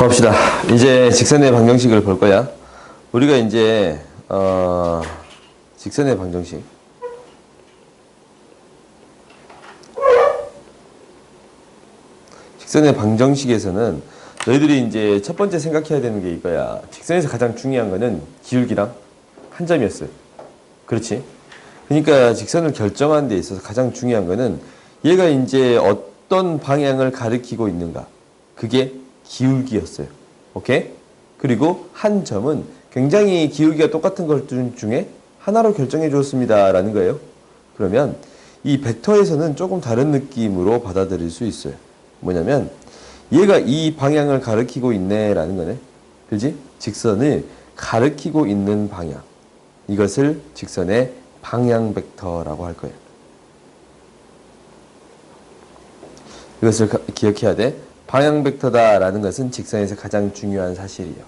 봅시다. 이제 직선의 방정식을 볼 거야. 우리가 이제 직선의 방정식. 직선의 방정식에서는 너희들이 이제 첫 번째 생각해야 되는 게 이거야. 직선에서 가장 중요한 거는 기울기랑 한 점이었어요. 그렇지? 그러니까 직선을 결정하는 데 있어서 가장 중요한 거는 얘가 이제 어떤 방향을 가리키고 있는가. 그게 기울기였어요. 오케이? 그리고 한 점은 굉장히 기울기가 똑같은 것 중에 하나로 결정해 주었습니다. 라는 거예요. 그러면 이 벡터에서는 조금 다른 느낌으로 받아들일 수 있어요. 뭐냐면 얘가 이 방향을 가리키고 있네 라는 거네. 그지? 직선을 가리키고 있는 방향. 이것을 직선의 방향 벡터라고 할 거예요. 이것을 기억해야 돼. 방향 벡터다라는 것은 직선에서 가장 중요한 사실이에요.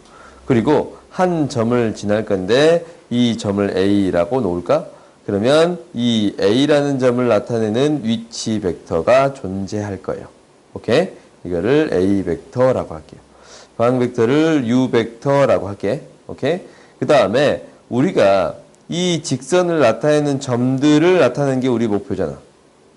그리고 한 점을 지날 건데 이 점을 A라고 놓을까? 그러면 이 A라는 점을 나타내는 위치 벡터가 존재할 거예요. 오케이? 이거를 A 벡터라고 할게요. 방향 벡터를 U 벡터라고 할게. 오케이? 그 다음에 우리가 이 직선을 나타내는 점들을 나타내는 게 우리 목표잖아.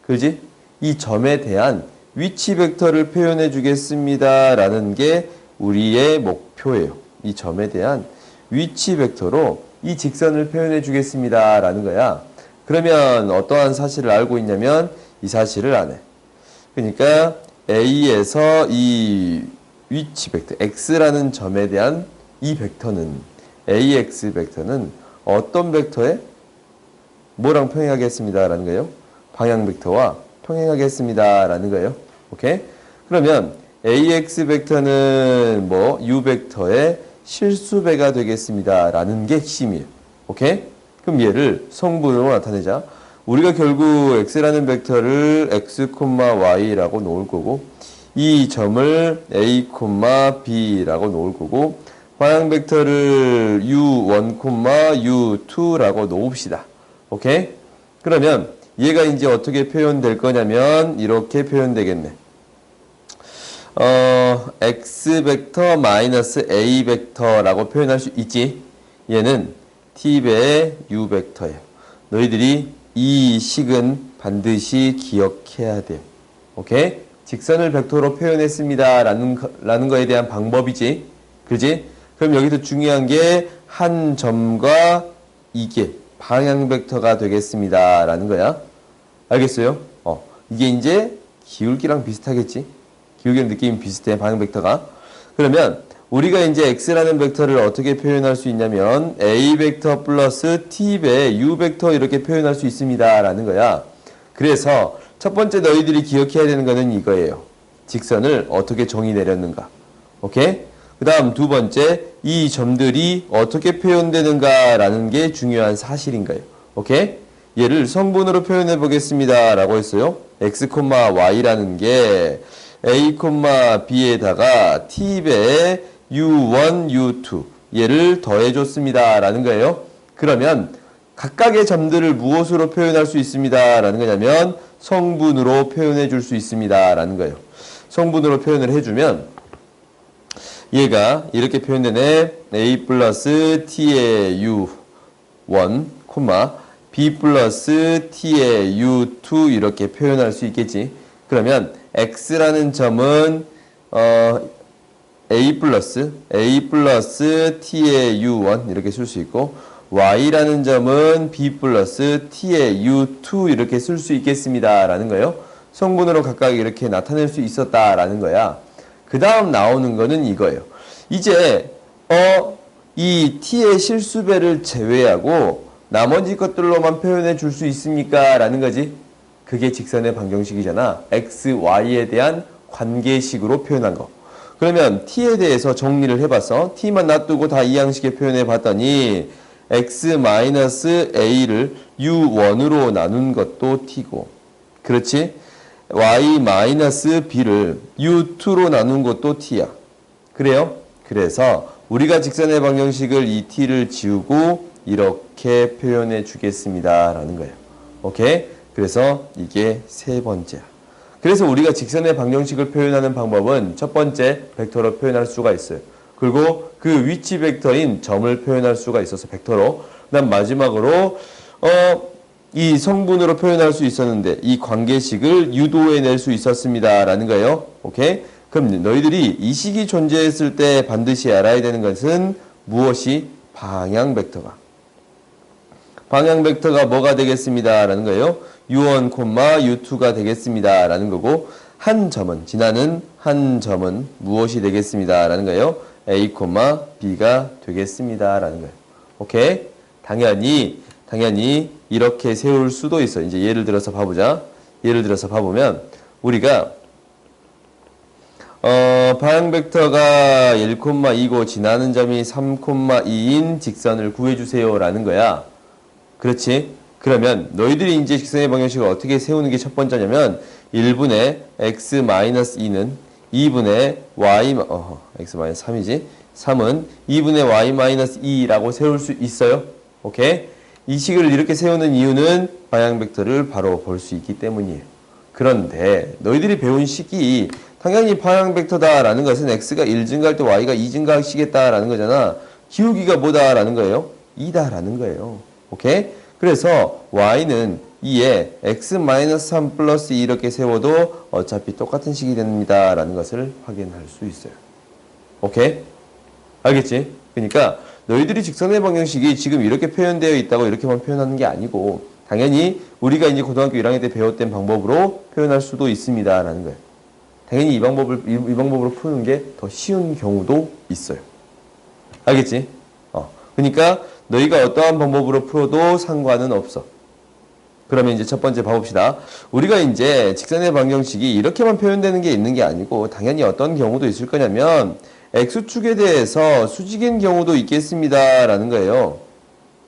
그지? 이 점에 대한 위치 벡터를 표현해 주겠습니다. 라는 게 우리의 목표예요. 이 점에 대한 위치 벡터로 이 직선을 표현해 주겠습니다. 라는 거야. 그러면 어떠한 사실을 알고 있냐면 이 사실을 안 해. 그러니까 A에서 이 위치 벡터 X라는 점에 대한 이 벡터는 AX 벡터는 어떤 벡터에 뭐랑 평행하겠습니다. 라는 거예요. 방향 벡터와 평행하겠습니다. 라는 거예요. 오케이? 그러면 AX 벡터는 뭐 U 벡터의 실수배가 되겠습니다. 라는 게 핵심이에요. 오케이? 그럼 얘를 성분으로 나타내자. 우리가 결국 X라는 벡터를 X, Y라고 놓을 거고 이 점을 A, B라고 놓을 거고 방향 벡터를 U1, U2라고 놓읍시다. 오케이? 그러면 얘가 이제 어떻게 표현될 거냐면 이렇게 표현되겠네. X 벡터 마이너스 A 벡터라고 표현할 수 있지. 얘는 T배의 U 벡터예요. 너희들이 이 식은 반드시 기억해야 돼요. 오케이? 직선을 벡터로 표현했습니다. 라는 거에 대한 방법이지. 그지? 그럼 여기서 중요한 게 한 점과 이게 방향 벡터가 되겠습니다. 라는 거야. 알겠어요? 이게 이제 기울기랑 비슷하겠지? 기울기랑 느낌이 비슷해, 방향 벡터가. 그러면 우리가 이제 X라는 벡터를 어떻게 표현할 수 있냐면 A 벡터 플러스 T배 U 벡터 이렇게 표현할 수 있습니다. 라는 거야. 그래서 첫 번째 너희들이 기억해야 되는 거는 이거예요. 직선을 어떻게 정의 내렸는가. 오케이? 그 다음 두 번째, 이 점들이 어떻게 표현되는가 라는 게 중요한 사실인 거예요. 오케이? 얘를 성분으로 표현해 보겠습니다. 라고 했어요. X, Y라는 게 A, B에다가 T배의 U1, U2 얘를 더해줬습니다. 라는 거예요. 그러면 각각의 점들을 무엇으로 표현할 수 있습니다. 라는 거냐면 성분으로 표현해 줄 수 있습니다. 라는 거예요. 성분으로 표현을 해주면 얘가 이렇게 표현되네. A 플러스 T의 U1, B 플러스 T의 U2 이렇게 표현할 수 있겠지. 그러면 X라는 점은 A 플러스 T의 U1 이렇게 쓸 수 있고 Y라는 점은 B 플러스 T의 U2 이렇게 쓸 수 있겠습니다. 라는 거예요. 성분으로 각각 이렇게 나타낼 수 있었다. 라는 거야. 그 다음 나오는 거는 이거예요. 이제 이 T의 실수배를 제외하고 나머지 것들로만 표현해 줄 수 있습니까? 라는 거지. 그게 직선의 방정식이잖아. X, Y에 대한 관계식으로 표현한 거. 그러면 T에 대해서 정리를 해봤어. T만 놔두고 다 이 양식에 표현해 봤더니 X-A를 U1으로 나눈 것도 T고, 그렇지? Y-B를 U2로 나눈 것도 T야. 그래요? 그래서 우리가 직선의 방정식을 이 T를 지우고 이렇게 표현해 주겠습니다. 라는 거예요. 오케이? 그래서 이게 세 번째야. 그래서 우리가 직선의 방정식을 표현하는 방법은 첫 번째 벡터로 표현할 수가 있어요. 그리고 그 위치 벡터인 점을 표현할 수가 있어서 벡터로. 그다음 마지막으로 이 성분으로 표현할 수 있었는데 이 관계식을 유도해낼 수 있었습니다. 라는 거예요. 오케이? 그럼 너희들이 이 식이 존재했을 때 반드시 알아야 되는 것은 무엇이? 방향 벡터가. 방향 벡터가 뭐가 되겠습니다. 라는 거예요. U1, U2가 되겠습니다. 라는 거고 한 점은 지나는 한 점은 무엇이 되겠습니다. 라는 거예요. A, B가 되겠습니다. 라는 거예요. 오케이? 당연히 이렇게 세울 수도 있어. 이제 예를 들어서 봐보자. 예를 들어서 봐보면 우리가 방향 벡터가 1,2고 지나는 점이 3,2인 직선을 구해주세요. 라는 거야. 그렇지? 그러면 너희들이 이제 직선의 방정식을 어떻게 세우는 게 첫 번째냐면 1분의 x-2는 2분의 y x-3이지 3은 2분의 y-2라고 세울 수 있어요. 오케이? 이 식을 이렇게 세우는 이유는 방향 벡터를 바로 볼 수 있기 때문이에요. 그런데 너희들이 배운 식이 당연히 방향 벡터다라는 것은 x가 1 증가할 때 y가 2 증가하시겠다라는 거잖아. 기울기가 뭐다라는 거예요? 2다라는 거예요. 오케이? 그래서 y는 2에 x-3 플러스 2 이렇게 세워도 어차피 똑같은 식이 됩니다. 라는 것을 확인할 수 있어요. 오케이? 알겠지? 그러니까 너희들이 직선의 방정식이 지금 이렇게 표현되어 있다고 이렇게만 표현하는 게 아니고 당연히 우리가 이제 고등학교 1학년 때 배웠던 방법으로 표현할 수도 있습니다. 라는 거예요. 당연히 이 방법으로 푸는 게 더 쉬운 경우도 있어요. 알겠지? 그러니까 너희가 어떠한 방법으로 풀어도 상관은 없어. 그러면 이제 첫 번째 봐봅시다. 우리가 이제 직선의 방정식이 이렇게만 표현되는 게 있는 게 아니고 당연히 어떤 경우도 있을 거냐면 x축에 대해서 수직인 경우도 있겠습니다. 라는 거예요.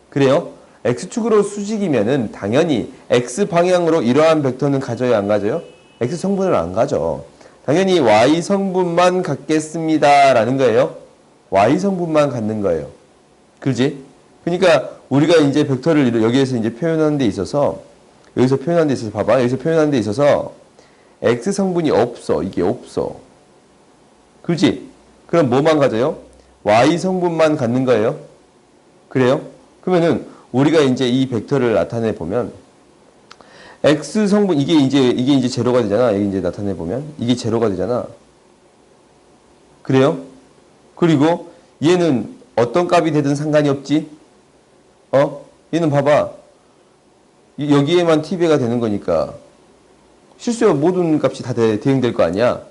그래요? x축으로 수직이면은 당연히 x방향으로 이러한 벡터는 가져야 안 가져요? x성분을 안 가져. 당연히 y성분만 갖겠습니다. 라는 거예요. y성분만 갖는 거예요. 그렇지? 그러니까 우리가 이제 벡터를 여기에서 이제 표현하는 데 있어서 여기서 표현하는 데 있어서 봐봐. 여기서 표현하는 데 있어서 x 성분이 없어. 이게 없어. 그렇지? 그럼 뭐만 가져요? y 성분만 갖는 거예요. 그래요? 그러면은 우리가 이제 이 벡터를 나타내 보면 x 성분 이게 이제 제로가 되잖아. 이게 이제 나타내 보면 이게 제로가 되잖아. 그래요? 그리고 얘는 어떤 값이 되든 상관이 없지? 얘는 봐봐. 여기에만 t배가 되는 거니까 실수요 모든 값이 다 대응될 거 아니야.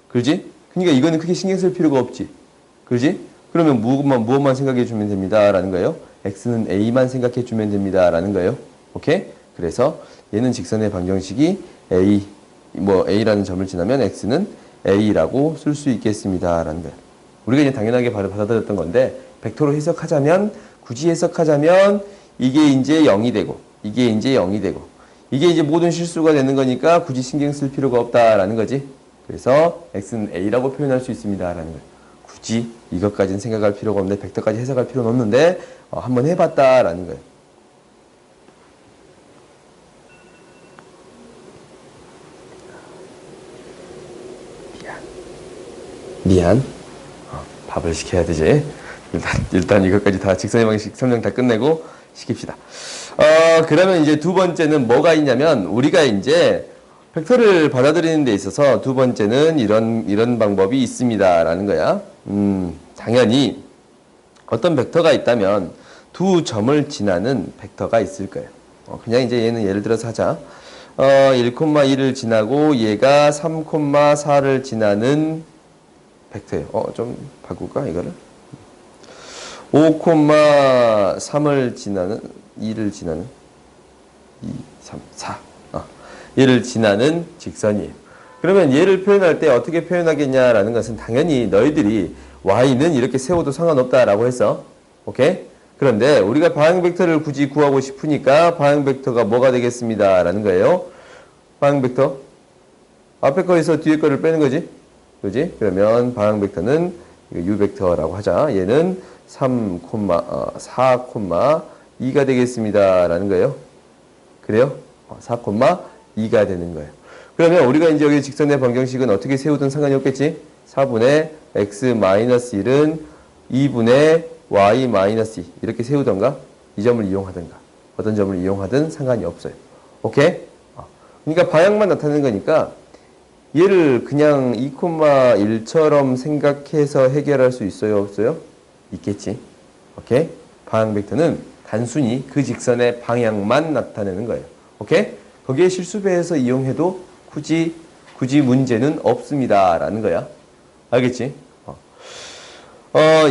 그러지? 그러니까 이거는 크게 신경 쓸 필요가 없지. 그러지? 그러면 무엇만 생각해 주면 됩니다. 라는 거예요. x는 a만 생각해 주면 됩니다. 라는 거예요. 오케이? 그래서 얘는 직선의 방정식이 a라는 점을 지나면 x는 a라고 쓸 수 있겠습니다. 라는 거예요. 우리가 이제 당연하게 받아들였던 건데 벡터로 해석하자면 굳이 해석하자면 이게 이제 0이 되고 이게 이제 0이 되고 이게 이제 모든 실수가 되는 거니까 굳이 신경 쓸 필요가 없다라는 거지. 그래서 x는 a라고 표현할 수 있습니다라는 거예요. 굳이 이것까지는 생각할 필요가 없는데 벡터까지 해석할 필요는 없는데 한번 해봤다라는 거예요. 미안. 밥을 시켜야 되지. 일단 이것까지 다 직선의 방식 설명 다 끝내고 시킵시다. 그러면 이제 두 번째는 뭐가 있냐면 우리가 이제 벡터를 받아들이는 데 있어서 두 번째는 이런 방법이 있습니다라는 거야. 당연히 어떤 벡터가 있다면 두 점을 지나는 벡터가 있을 거예요. 그냥 이제 얘는 예를 들어서 하자. 1,2를 지나고 얘가 3,4를 지나는 벡터예요. 좀 바꿀까 이거를? 5,3을 지나는 2를 지나는 2, 3, 4 얘를 지나는 직선이에요. 그러면 얘를 표현할 때 어떻게 표현하겠냐라는 것은 당연히 너희들이 y는 이렇게 세워도 상관없다라고 했어. 오케이? 그런데 우리가 방향 벡터를 굳이 구하고 싶으니까 방향 벡터가 뭐가 되겠습니다. 라는 거예요. 방향 벡터 앞에 거에서 뒤에 거를 빼는 거지. 그지? 그러면 방향 벡터는 u 벡터라고 하자. 얘는 4,2가 되겠습니다. 라는 거예요. 그래요? 4,2가 되는 거예요. 그러면 우리가 이제 여기 직선의 방정식은 어떻게 세우든 상관이 없겠지? 4분의 x-1은 2분의 y-2 이렇게 세우던가 이 점을 이용하든가 어떤 점을 이용하든 상관이 없어요. 오케이? 그러니까 방향만 나타내는 거니까 얘를 그냥 2,1처럼 생각해서 해결할 수 있어요? 없어요? 있겠지. 오케이? 방향 벡터는 단순히 그 직선의 방향만 나타내는 거예요. 오케이? 거기에 실수배해서 이용해도 굳이 문제는 없습니다. 라는 거야. 알겠지?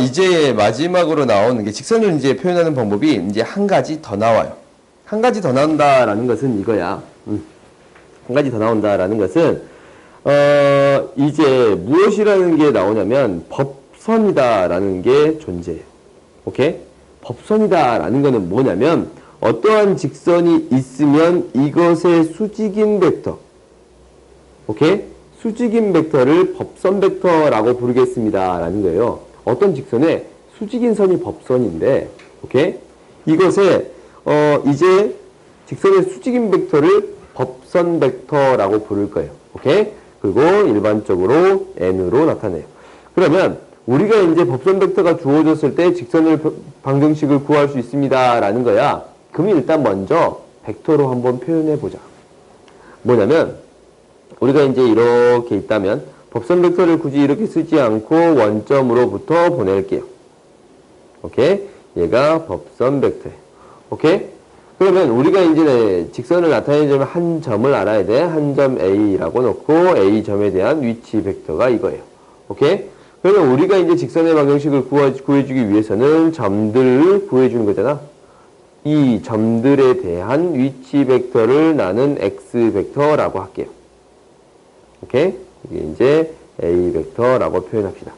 이제 마지막으로 나오는 게 직선을 이제 표현하는 방법이 이제 한 가지 더 나와요. 한 가지 더 나온다라는 것은 이거야. 한 가지 더 나온다라는 것은, 이제 무엇이라는 게 나오냐면 법선이다라는 게 존재해요. 오케이? 법선이다라는 거는 뭐냐면 어떠한 직선이 있으면 이것의 수직인 벡터. 오케이? 수직인 벡터를 법선 벡터라고 부르겠습니다. 라는 거예요. 어떤 직선에 수직인 선이 법선인데, 오케이? 이것에, 이제 직선의 수직인 벡터를 법선 벡터라고 부를 거예요. 오케이? 그리고 일반적으로 n으로 나타내요. 그러면 우리가 이제 법선 벡터가 주어졌을 때 직선을 방정식을 구할 수 있습니다. 라는 거야. 그럼 일단 먼저 벡터로 한번 표현해 보자. 뭐냐면, 우리가 이제 이렇게 있다면 법선 벡터를 굳이 이렇게 쓰지 않고 원점으로부터 보낼게요. 오케이? 얘가 법선 벡터예요. 오케이? 그러면 우리가 이제 직선을 나타내려면 한 점을 알아야 돼. 한 점 A라고 놓고 A점에 대한 위치 벡터가 이거예요. 오케이? 그러면 우리가 이제 직선의 방정식을 구해주기 위해서는 점들을 구해주는 거잖아. 이 점들에 대한 위치 벡터를 나는 X 벡터라고 할게요. 오케이? 이게 이제 A 벡터라고 표현합시다.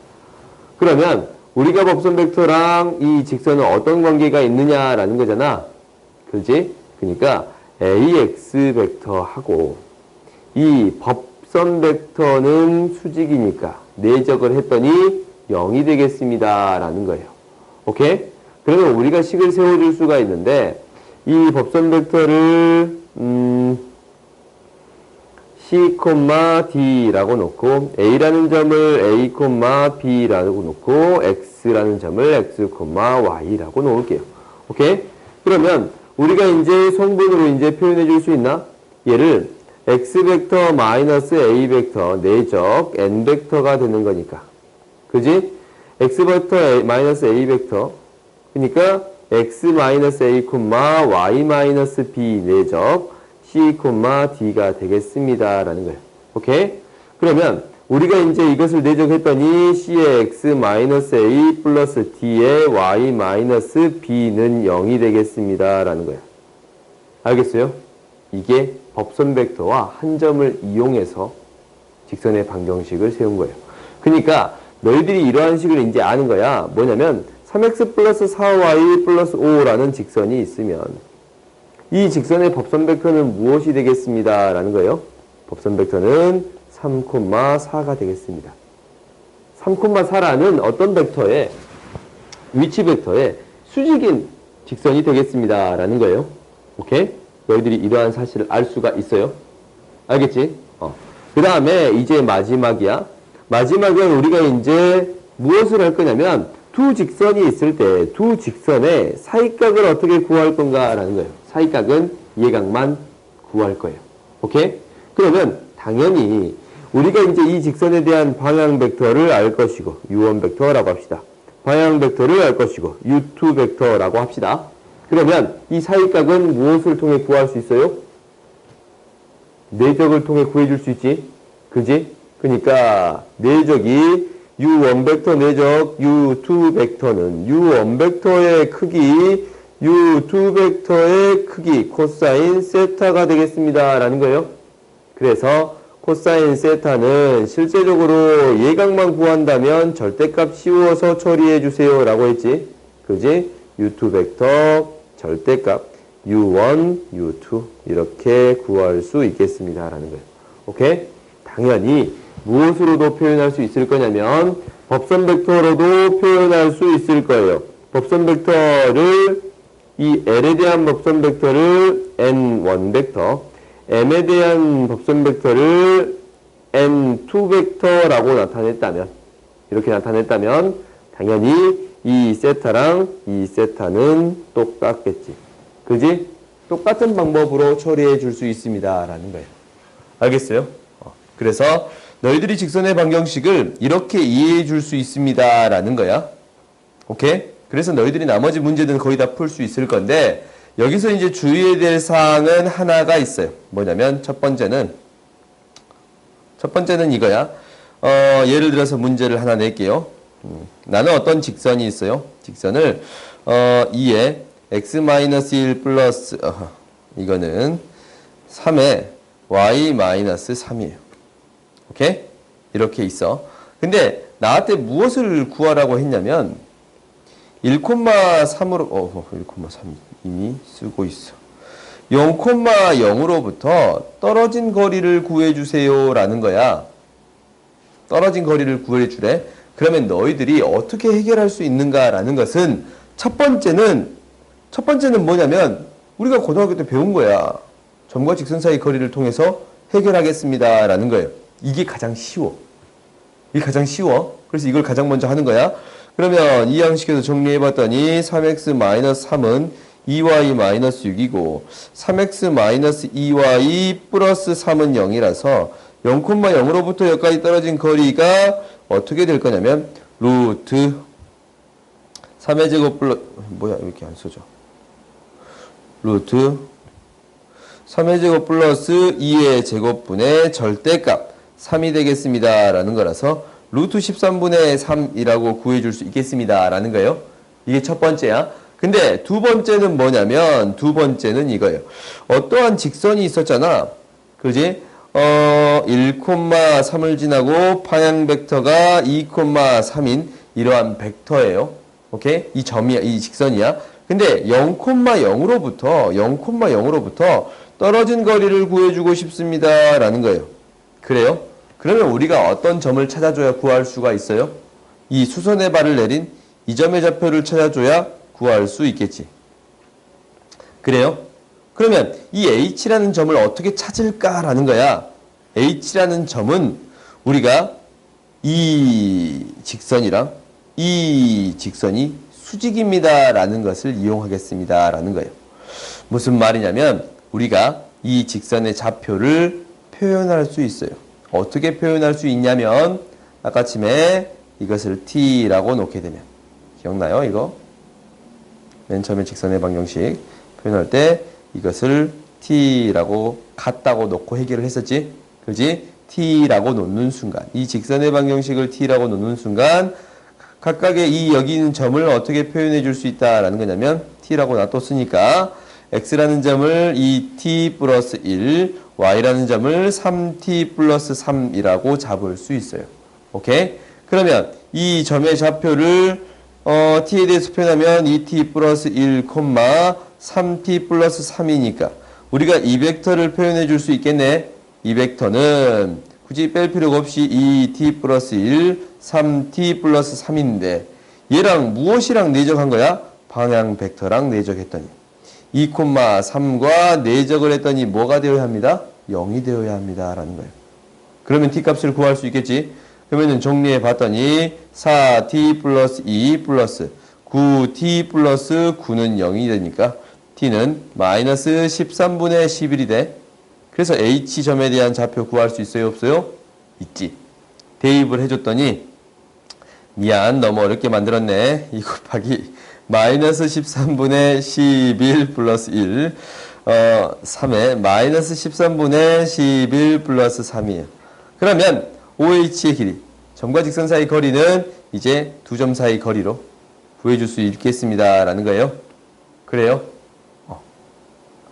그러면 우리가 법선 벡터랑 이 직선은 어떤 관계가 있느냐라는 거잖아. 그렇지? 그러니까 AX 벡터하고 이 법선 벡터는 수직이니까 내적을 했더니 0이 되겠습니다. 라는 거예요. 오케이? 그러면 우리가 식을 세워줄 수가 있는데 이 법선 벡터를 C, D라고 놓고 A라는 점을 A, B라고 놓고 X라는 점을 X, Y라고 놓을게요. 오케이? 그러면 우리가 이제 성분으로 이제 표현해 줄 수 있나? 얘를 X 벡터 마이너스 A 벡터 내적 N 벡터가 되는 거니까. 그지? X 벡터 마이너스 A 벡터. 그러니까 X 마이너스 A, Y 마이너스 B 내적 C, D가 되겠습니다. 라는 거예요. 오케이? 그러면 우리가 이제 이것을 내적했더니 C의 X 마이너스 A 플러스 D의 Y 마이너스 B는 0이 되겠습니다. 라는 거예요. 알겠어요? 이게 법선 벡터와 한 점을 이용해서 직선의 방정식을 세운 거예요. 그러니까 너희들이 이러한 식을 이제 아는 거야. 뭐냐면 3x 플러스 4y 플러스 5라는 직선이 있으면 이 직선의 법선 벡터는 무엇이 되겠습니다. 라는 거예요. 법선 벡터는 3,4가 되겠습니다. 3,4라는 어떤 벡터의 위치 벡터의 수직인 직선이 되겠습니다. 라는 거예요. 오케이? 너희들이 이러한 사실을 알 수가 있어요. 알겠지? 그 다음에 이제 마지막이야. 마지막은 우리가 이제 무엇을 할 거냐면 두 직선이 있을 때 두 직선의 사이각을 어떻게 구할 건가 라는 거예요. 사이각은 예각만 구할 거예요. 오케이? 그러면 당연히 우리가 이제 이 직선에 대한 방향 벡터를 알 것이고 U1 벡터라고 합시다. 방향 벡터를 알 것이고 U2 벡터라고 합시다. 그러면 이 사이각은 무엇을 통해 구할 수 있어요? 내적을 통해 구해줄 수 있지? 그지? 그러니까 내적이 U1 벡터 내적 U2 벡터는 U1 벡터의 크기 U2 벡터의 크기 코사인 세타가 되겠습니다. 라는 거예요. 그래서 코사인 세타는 실제적으로 예각만 구한다면 절대값 씌워서 처리해 주세요. 라고 했지. 그지? U2 벡터 절대값 U1, U2 이렇게 구할 수 있겠습니다. 라는 거예요. 오케이? 당연히 무엇으로도 표현할 수 있을 거냐면 법선 벡터로도 표현할 수 있을 거예요. 법선 벡터를 이 L에 대한 법선 벡터를 N1 벡터 m에 대한 법선 벡터를 n2 벡터라고 나타냈다면, 이렇게 나타냈다면 당연히 이 세타랑 이 세타는 똑같겠지. 그지? 똑같은 방법으로 처리해 줄 수 있습니다. 라는 거예요. 알겠어요? 그래서 너희들이 직선의 방정식을 이렇게 이해해 줄 수 있습니다. 라는 거야. 오케이? 그래서 너희들이 나머지 문제들은 거의 다 풀 수 있을 건데, 여기서 이제 주의해야 될 사항은 하나가 있어요. 뭐냐면 첫 번째는 이거야. 예를 들어서 문제를 하나 낼게요. 나는 어떤 직선이 있어요. 직선을 2에 x-1 플러스 이거는 3에 y-3이에요. 오케이? 이렇게 있어. 근데 나한테 무엇을 구하라고 했냐면 1,3으로 1,3 이미 쓰고 있어. 0,0으로부터 떨어진 거리를 구해주세요 라는 거야. 떨어진 거리를 구해주래. 그러면 너희들이 어떻게 해결할 수 있는가 라는 것은 첫 번째는 뭐냐면 우리가 고등학교 때 배운 거야. 점과 직선 사이 거리를 통해서 해결하겠습니다 라는 거예요. 이게 가장 쉬워. 그래서 이걸 가장 먼저 하는 거야. 그러면 이 양식에서 정리해봤더니 3x-3은 2y-6이고 3x-2y 플러스 3은 0이라서 0,0으로부터 여기까지 떨어진 거리가 어떻게 될 거냐면 루트 3의 제곱 플러스 뭐야 이렇게 안 써져. 루트 3의 제곱 플러스 2의 제곱분의 절대값 3이 되겠습니다 라는 거라서 루트 13분의 3이라고 구해줄 수 있겠습니다 라는 거예요. 이게 첫 번째야. 근데 두 번째는 뭐냐면 두 번째는 이거예요. 어떠한 직선이 있었잖아. 그지? 1,3을 지나고 방향 벡터가 2,3인 이러한 벡터예요. 오케이? 이 점이야. 이 직선이야. 근데 0,0으로부터 떨어진 거리를 구해주고 싶습니다 라는 거예요. 그래요? 그러면 우리가 어떤 점을 찾아줘야 구할 수가 있어요? 이 수선의 발을 내린 이 점의 좌표를 찾아줘야 구할 수 있겠지. 그래요? 그러면 이 H라는 점을 어떻게 찾을까라는 거야. H라는 점은 우리가 이 직선이랑 이 직선이 수직입니다 라는 것을 이용하겠습니다 라는 거예요. 무슨 말이냐면 우리가 이 직선의 좌표를 표현할 수 있어요. 어떻게 표현할 수 있냐면 아까쯤에 이것을 t라고 놓게 되면 기억나요? 이거? 맨 처음에 직선의 방정식 표현할 때 이것을 t라고 같다고 놓고 해결을 했었지? 그지? t라고 놓는 순간 이 직선의 방정식을 t라고 놓는 순간 각각의 이 여기 있는 점을 어떻게 표현해 줄 수 있다라는 거냐면 t라고 놔뒀으니까 x라는 점을 2t 플러스 1 y라는 점을 3t 플러스 3이라고 잡을 수 있어요. 오케이? 그러면 이 점의 좌표를 t에 대해서 표현하면 2t 플러스 1, 3t 플러스 3이니까 우리가 이 벡터를 표현해 줄 수 있겠네. 이 벡터는 굳이 뺄 필요가 없이 2t 플러스 1, 3t 플러스 3인데 얘랑 무엇이랑 내적한 거야? 방향 벡터랑 내적했더니 2,3과 내적을 했더니 뭐가 되어야 합니다? 0이 되어야 합니다 라는 거예요. 그러면 t값을 구할 수 있겠지? 그러면 정리해 봤더니 4t 플러스 2 플러스 9t 플러스 9는 0이 되니까 t는 마이너스 13분의 11이 돼. 그래서 h점에 대한 좌표 구할 수 있어요? 없어요? 있지. 대입을 해줬더니 미안 너무 어렵게 만들었네. 2 곱하기 마이너스 13분의 11 플러스 1 3에 마이너스 13분의 11 플러스 3이에요. 그러면 OH의 길이 점과 직선 사이 거리는 이제 두 점 사이 거리로 구해줄 수 있겠습니다 라는 거예요. 그래요?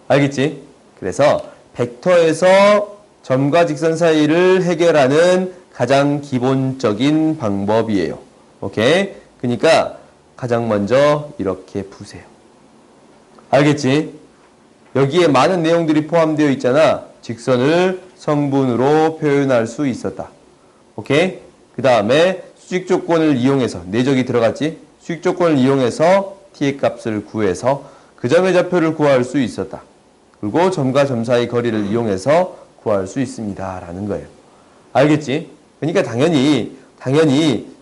알겠지? 그래서 벡터에서 점과 직선 사이를 해결하는 가장 기본적인 방법이에요. 오케이? 그러니까 가장 먼저 이렇게 푸세요. 알겠지? 여기에 많은 내용들이 포함되어 있잖아. 직선을 성분으로 표현할 수 있었다. 오케이? 그 다음에 수직 조건을 이용해서 내적이 들어갔지? 수직 조건을 이용해서 t의 값을 구해서 그 점의 좌표를 구할 수 있었다. 그리고 점과 점 사이 거리를 이용해서 구할 수 있습니다. 라는 거예요. 알겠지? 그러니까 당연히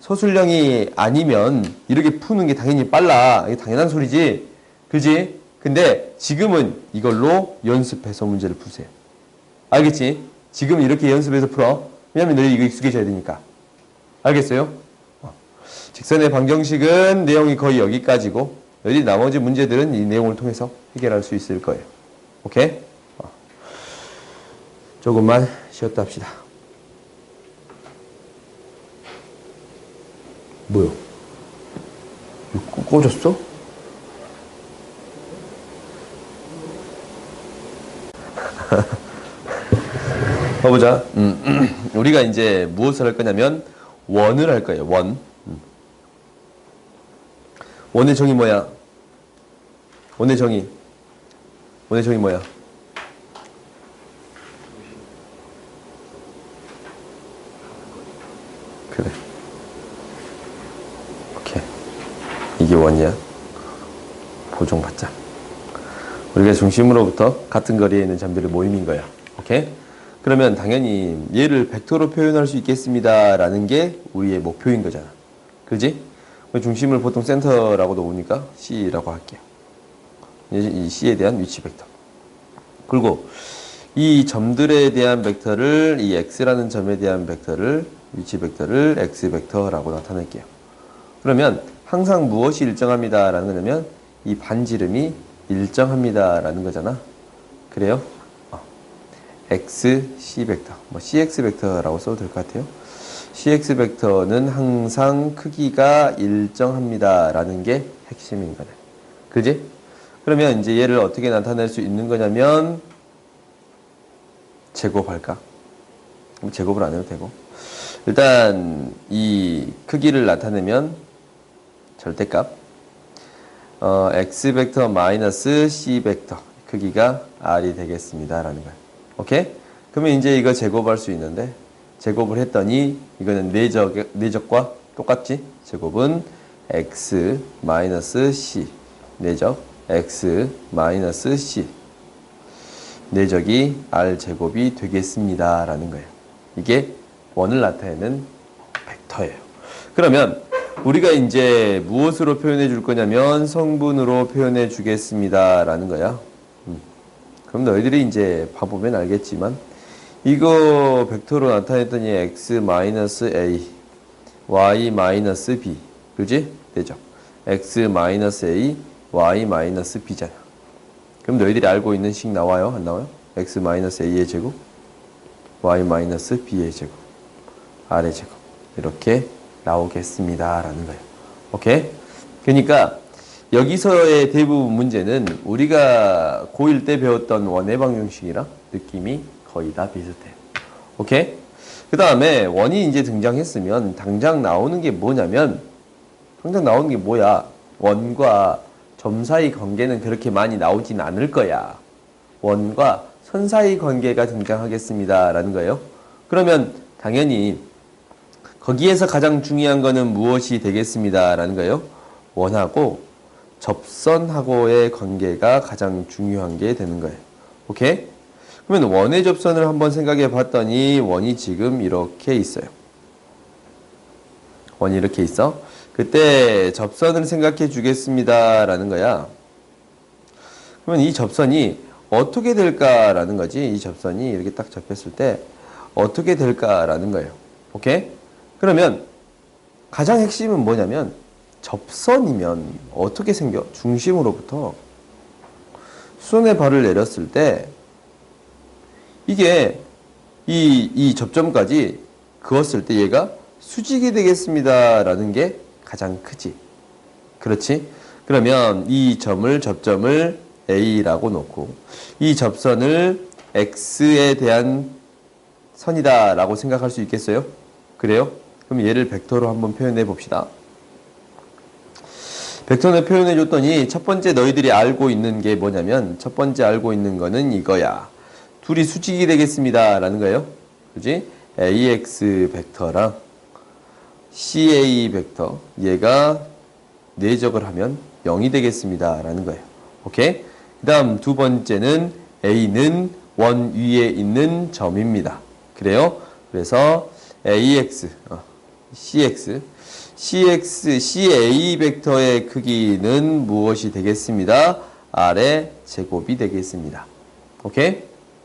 소술형이 아니면 이렇게 푸는 게 당연히 빨라. 이게 당연한 소리지. 그지? 근데 지금은 이걸로 연습해서 문제를 푸세요. 알겠지? 지금 이렇게 연습해서 풀어. 왜냐면 너희 이거 익숙해져야 되니까. 알겠어요? 직선의 방정식은 내용이 거의 여기까지고 여기 나머지 문제들은 이 내용을 통해서 해결할 수 있을 거예요. 오케이? 조금만 쉬었다 합시다. 뭐요? 꺼졌어? 봐보자. 우리가 이제 무엇을 할 거냐면 원을 할 거예요. 원. 원의 정의 뭐야? 원의 정의 뭐야? 그래. 오케이. 이게 원이야. 보정받자. 우리가 중심으로부터 같은 거리에 있는 점들의 모임인 거야. 오케이? 그러면 당연히 얘를 벡터로 표현할 수 있겠습니다. 라는 게 우리의 목표인 거잖아. 그지? 중심을 보통 센터라고 놓으니까 C라고 할게요. 이 C에 대한 위치 벡터. 그리고 이 점들에 대한 벡터를 이 X라는 점에 대한 벡터를 위치 벡터를 X 벡터라고 나타낼게요. 그러면 항상 무엇이 일정합니다. 라는 거냐면 이 반지름이 일정합니다. 라는 거잖아. 그래요? X, C 벡터. CX 벡터라고 써도 될 것 같아요. CX 벡터는 항상 크기가 일정합니다. 라는 게 핵심인 거네. 그지? 그러면 이제 얘를 어떻게 나타낼 수 있는 거냐면 제곱할까? 제곱을 안 해도 되고. 일단 이 크기를 나타내면 절대값 X 벡터 마이너스 C 벡터 크기가 R이 되겠습니다. 라는 거예요. 오케이? 그러면 이제 이거 제곱할 수 있는데 제곱을 했더니 이거는 내적과 똑같지? 제곱은 X 마이너스 C 내적 X 마이너스 C 내적이 R 제곱이 되겠습니다. 라는 거예요. 이게 원을 나타내는 벡터예요. 그러면 우리가 이제 무엇으로 표현해 줄 거냐면 성분으로 표현해 주겠습니다. 라는 거야. 그럼 너희들이 이제 봐보면 알겠지만 이거 벡터로 나타냈더니 x-a, y-b 그지? 되죠? x-a, y-b잖아. 그럼 너희들이 알고 있는 식 나와요? 안 나와요? x-a의 제곱, y-b의 제곱, r의 제곱 이렇게 나오겠습니다. 라는 거예요. 오케이? 그러니까 여기서의 대부분 문제는 우리가 고1 때 배웠던 원의 방정식이랑 느낌이 거의 다 비슷해요. 오케이? 그 다음에 원이 이제 등장했으면 당장 나오는 게 뭐냐면 원과 점 사이 관계는 그렇게 많이 나오진 않을 거야. 원과 선 사이 관계가 등장하겠습니다. 라는 거예요. 그러면 당연히 거기에서 가장 중요한 거는 무엇이 되겠습니다. 라는 거예요. 원하고 접선하고의 관계가 가장 중요한 게 되는 거예요. 오케이? 그러면 원의 접선을 한번 생각해 봤더니 원이 지금 이렇게 있어요. 원이 이렇게 있어. 그때 접선을 생각해 주겠습니다. 라는 거야. 그러면 이 접선이 어떻게 될까라는 거지. 이 접선이 이렇게 딱 접혔을 때 어떻게 될까라는 거예요. 오케이? 그러면 가장 핵심은 뭐냐면 접선이면 어떻게 생겨? 중심으로부터 수선의 발을 내렸을 때 이게 이 접점까지 그었을 때 얘가 수직이 되겠습니다. 라는 게 가장 크지. 그렇지? 그러면 이 접점을 A라고 놓고 이 접선을 X에 대한 선이다 라고 생각할 수 있겠어요? 그래요? 그럼 얘를 벡터로 한번 표현해 봅시다. 벡터를 표현해 줬더니 첫 번째 너희들이 알고 있는 게 뭐냐면 첫 번째 알고 있는 거는 이거야. 둘이 수직이 되겠습니다. 라는 거예요. 그지? AX 벡터랑 CA 벡터 얘가 내적을 하면 0이 되겠습니다. 라는 거예요. 오케이? 그 다음 두 번째는 A는 원 위에 있는 점입니다. 그래요? 그래서 AX, CX, CA 벡터의 크기는 무엇이 되겠습니다? R의 제곱이 되겠습니다. 오케이?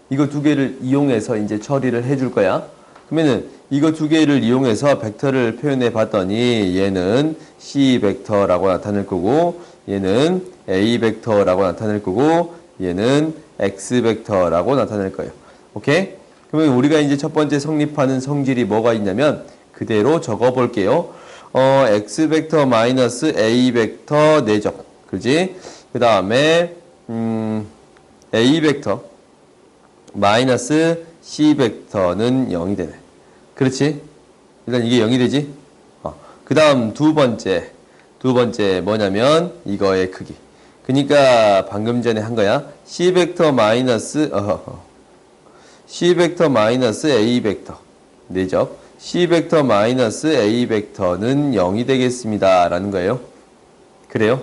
이거 두 개를 이용해서 이제 처리를 해줄 거야. 그러면은 이거 두 개를 이용해서 벡터를 표현해 봤더니 얘는 C 벡터라고 나타낼 거고 얘는 A 벡터라고 나타낼 거고 얘는 X 벡터라고 나타낼 거예요. 오케이? 그러면 우리가 이제 첫 번째 성립하는 성질이 뭐가 있냐면 그대로 적어 볼게요. X 벡터 마이너스 A 벡터 내적. 그지? 그 다음에 A 벡터 마이너스 C 벡터는 0이 되네. 그렇지? 일단 이게 0이 되지? 그 다음 두 번째 뭐냐면 이거의 크기. 그러니까 방금 전에 한 거야. C 벡터 마이너스 A 벡터 내적 C 벡터 마이너스 A 벡터는 0이 되겠습니다. 라는 거예요. 그래요?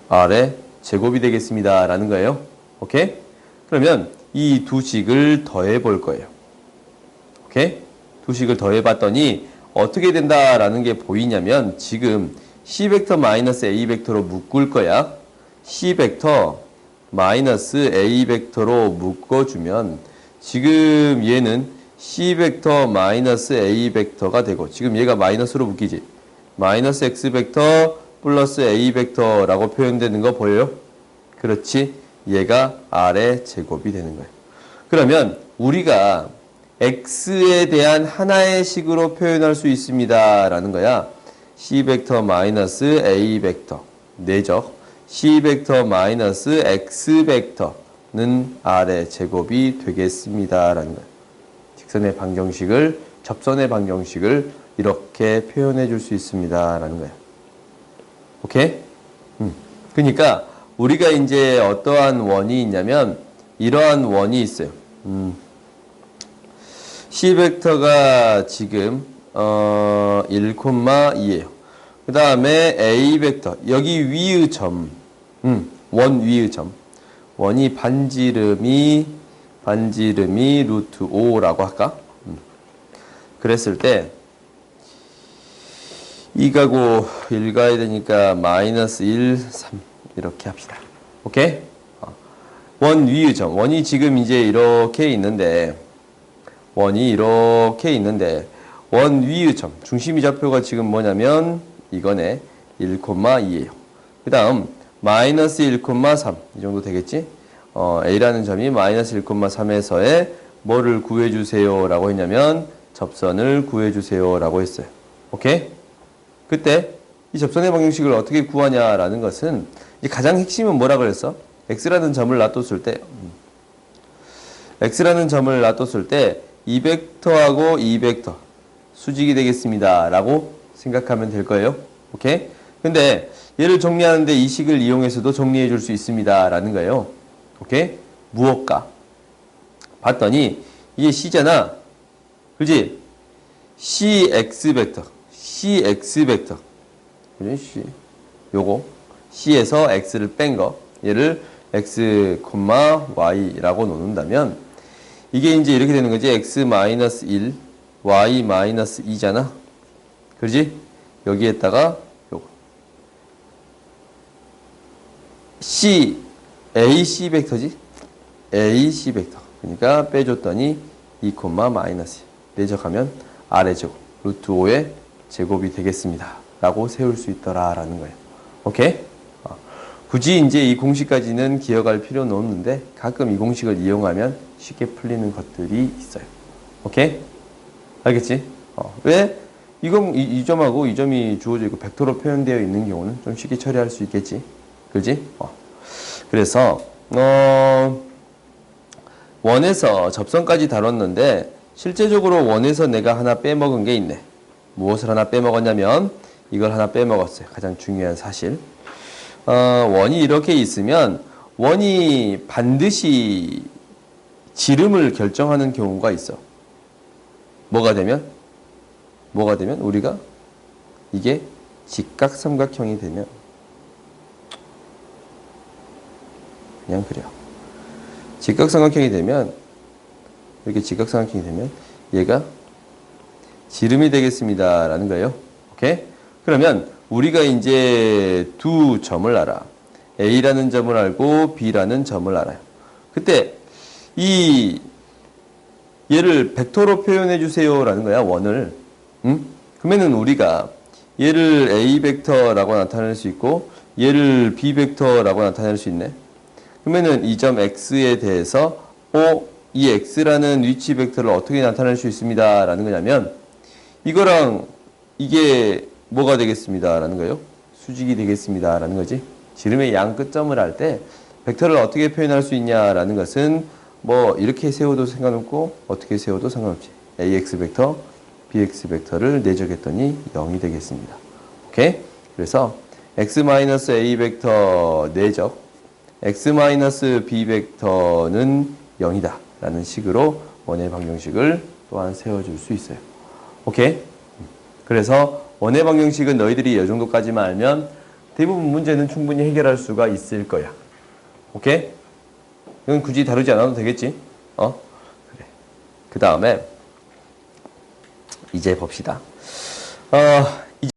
R의 제곱이 되겠습니다. 라는 거예요. 오케이? 그러면 이 두 식을 더해 볼 거예요. 오케이? 두 식을 더해 봤더니 어떻게 된다라는 게 보이냐면 지금 C 벡터 마이너스 A 벡터로 묶을 거야. C 벡터 마이너스 A 벡터로 묶어주면 지금 얘는 C 벡터 마이너스 A 벡터가 되고 지금 얘가 마이너스로 묶이지. 마이너스 X 벡터 플러스 A 벡터라고 표현되는 거 보여요? 그렇지. 얘가 R의 제곱이 되는 거예요. 그러면 우리가 X에 대한 하나의 식으로 표현할 수 있습니다. 라는 거야. C 벡터 마이너스 A 벡터 내적 C 벡터 마이너스 X 벡터는 R의 제곱이 되겠습니다. 라는 거예요. 직선의 방정식을, 접선의 방정식을 이렇게 표현해 줄 수 있습니다. 라는 거예요. 오케이? 그러니까 우리가 이제 어떠한 원이 있냐면 이러한 원이 있어요. C 벡터가 지금 1,2예요. 그 다음에 A 벡터 여기 위의 점, 원 위의 점, 원이 반지름이 루트 5라고 할까? 그랬을 때 2가고 1 가야 되니까 마이너스 1, 3 이렇게 합시다. 오케이? 원 위의 점, 원이 지금 이제 이렇게 있는데 원 위의 점, 중심이 좌표가 지금 뭐냐면 이거네. 1,2예요. 그 다음 마이너스 1,3 이 정도 되겠지? A라는 점이 마이너스 1,3에서의 뭐를 구해주세요 라고 했냐면 접선을 구해주세요 라고 했어요. 오케이? 그때 이 접선의 방정식을 어떻게 구하냐라는 것은 이제 가장 핵심은 뭐라 그랬어? X라는 점을 놔뒀을 때 이 벡터하고 이 벡터 수직이 되겠습니다 라고 생각하면 될 거예요. 오케이? 근데 얘를 정리하는데 이 식을 이용해서도 정리해 줄 수 있습니다 라는 거예요. 오케이? 무엇가? 봤더니 이게 C잖아. 그지? CX 벡터. 그지? C. 요거. C에서 X를 뺀 거. 얘를 X, Y라고 놓는다면 이게 이제 이렇게 되는 거지. X-1, Y-2잖아. 그지? 여기에다가 요거. AC 벡터지? AC 벡터. 그러니까 빼줬더니 2, 마이너스. 내적하면 R의 제곱, 루트 5의 제곱이 되겠습니다. 라고 세울 수 있더라라는 거예요. 오케이? 굳이 이제 이 공식까지는 기억할 필요는 없는데 가끔 이 공식을 이용하면 쉽게 풀리는 것들이 있어요. 오케이? 알겠지? 왜? 이 점하고 이 점이 주어져 있고 벡터로 표현되어 있는 경우는 좀 쉽게 처리할 수 있겠지? 그지? 그래서 원에서 접선까지 다뤘는데 실제적으로 원에서 내가 하나 빼먹은 게 있네. 무엇을 하나 빼먹었냐면 이걸 하나 빼먹었어요. 가장 중요한 사실. 원이 이렇게 있으면 원이 반드시 지름을 결정하는 경우가 있어. 뭐가 되면 우리가 이게 직각삼각형이 되면 그냥 그래요. 직각삼각형이 되면 이렇게 직각삼각형이 되면 얘가 지름이 되겠습니다. 라는 거예요. 오케이? 그러면 우리가 이제 두 점을 알아. A라는 점을 알고 B라는 점을 알아요. 그때 이 얘를 벡터로 표현해 주세요. 라는 거야. 원을. 응? 그러면은 우리가 얘를 A 벡터라고 나타낼 수 있고 얘를 B 벡터라고 나타낼 수 있네. 그러면은 이 점 X에 대해서 이 X라는 위치 벡터를 어떻게 나타낼 수 있습니다. 라는 거냐면 이거랑 이게 뭐가 되겠습니다. 라는 거예요. 수직이 되겠습니다. 라는 거지. 지름의 양 끝점을 할 때 벡터를 어떻게 표현할 수 있냐라는 것은 뭐 이렇게 세워도 상관없고 어떻게 세워도 상관없지. AX 벡터, BX 벡터를 내적했더니 0이 되겠습니다. 오케이? 그래서 X-A 벡터 내적 X-B 벡터는 0이다 라는 식으로 원의 방정식을 또한 세워줄 수 있어요. 오케이? 그래서 원의 방정식은 너희들이 이 정도까지만 알면 대부분 문제는 충분히 해결할 수가 있을 거야. 오케이? 이건 굳이 다루지 않아도 되겠지? 그래. 그 다음에 이제 봅시다.